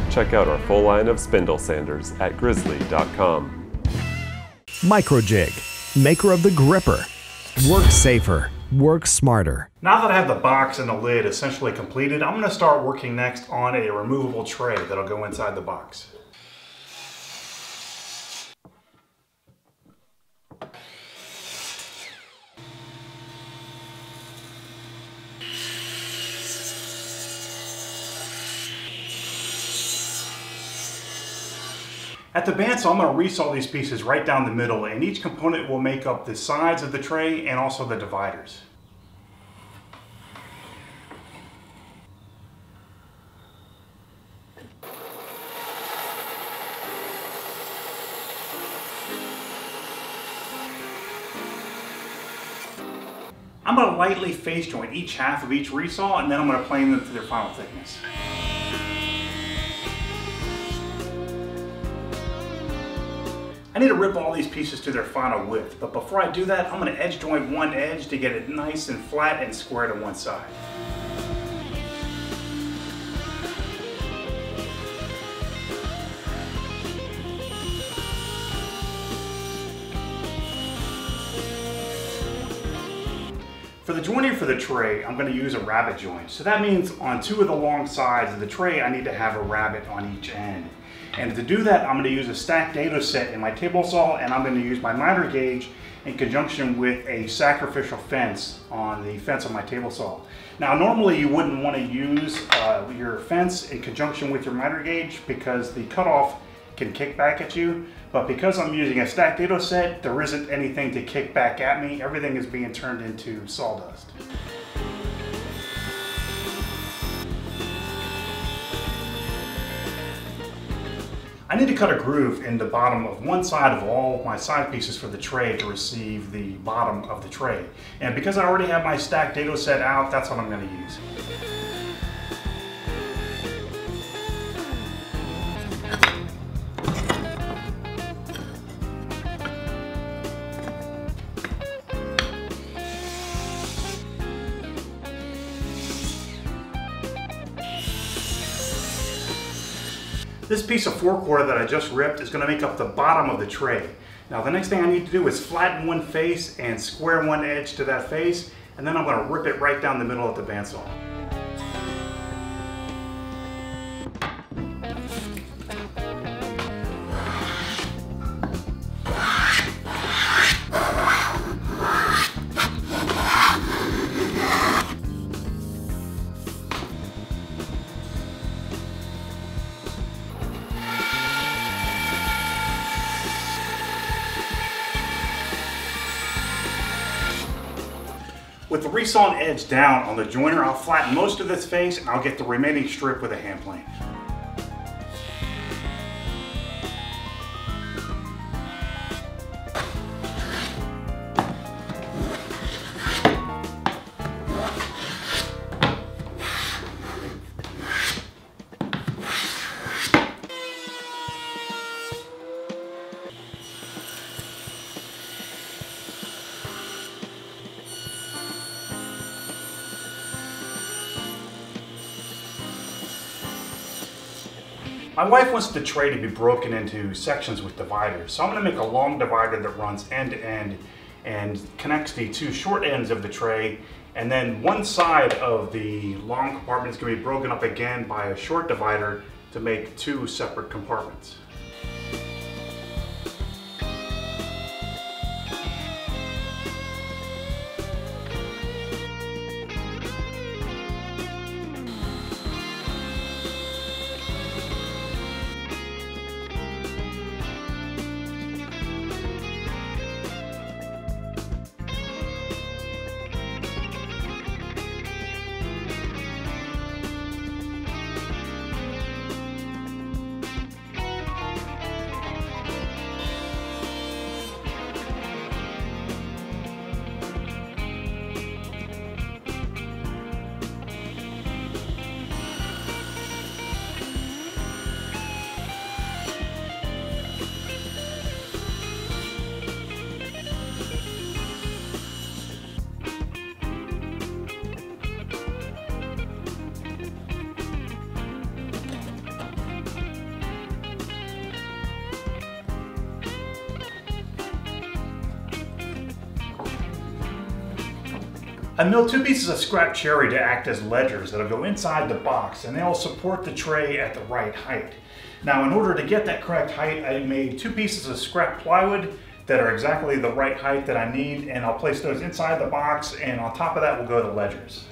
Check out our full line of spindle sanders at grizzly.com. Microjig, maker of the gripper. Work safer, work smarter. Now that I have the box and the lid essentially completed, I'm going to start working next on a removable tray that'll go inside the box. At the bandsaw, I'm going to resaw these pieces right down the middle, and each component will make up the sides of the tray and also the dividers. I'm going to lightly face joint each half of each resaw, and then I'm going to plane them to their final thickness. I need to rip all these pieces to their final width, but before I do that, I'm going to edge joint one edge to get it nice and flat and square to one side. For the joining for the tray, I'm going to use a rabbet joint. So that means on two of the long sides of the tray, I need to have a rabbet on each end. And to do that, I'm going to use a stacked dado set in my table saw, and I'm going to use my miter gauge in conjunction with a sacrificial fence on the fence on my table saw. Now, normally you wouldn't want to use your fence in conjunction with your miter gauge because the cutoff can kick back at you, but because I'm using a stacked dado set, there isn't anything to kick back at me. Everything is being turned into sawdust. I need to cut a groove in the bottom of one side of all my side pieces for the tray to receive the bottom of the tray. And because I already have my stacked dado set out, that's what I'm going to use. This piece of 4/4 that I just ripped is going to make up the bottom of the tray. Now the next thing I need to do is flatten one face and square one edge to that face, and then I'm going to rip it right down the middle of the bandsaw. With the resawn edge down on the joiner, I'll flatten most of this face and I'll get the remaining strip with a hand plane. My wife wants the tray to be broken into sections with dividers, so I'm going to make a long divider that runs end to end and connects the two short ends of the tray, and then one side of the long compartment is going to be broken up again by a short divider to make two separate compartments. I milled 2 pieces of scrap cherry to act as ledgers that'll go inside the box, and they'll support the tray at the right height. Now, in order to get that correct height, I made 2 pieces of scrap plywood that are exactly the right height that I need, and I'll place those inside the box, and on top of that will go the ledgers.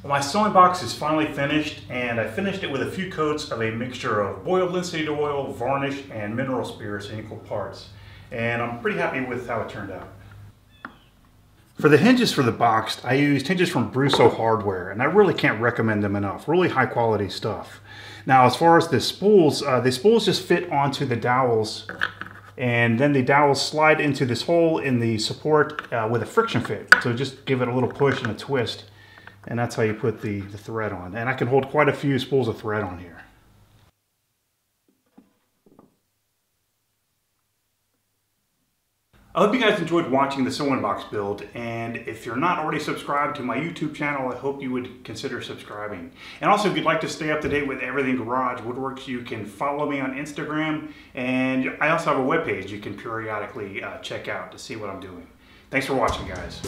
My sewing box is finally finished, and I finished it with a few coats of a mixture of boiled linseed oil, varnish, and mineral spirits in equal parts. And I'm pretty happy with how it turned out. For the hinges for the box, I used hinges from Brusso Hardware, and I really can't recommend them enough. Really high quality stuff. Now, as far as the spools just fit onto the dowels, and then the dowels slide into this hole in the support with a friction fit. So just give it a little push and a twist. And that's how you put the thread on. And I can hold quite a few spools of thread on here. I hope you guys enjoyed watching the sewing box build, and if you're not already subscribed to my YouTube channel, I hope you would consider subscribing. And also, if you'd like to stay up to date with everything Garage Woodworks, you can follow me on Instagram, and I also have a webpage you can periodically check out to see what I'm doing. Thanks for watching, guys.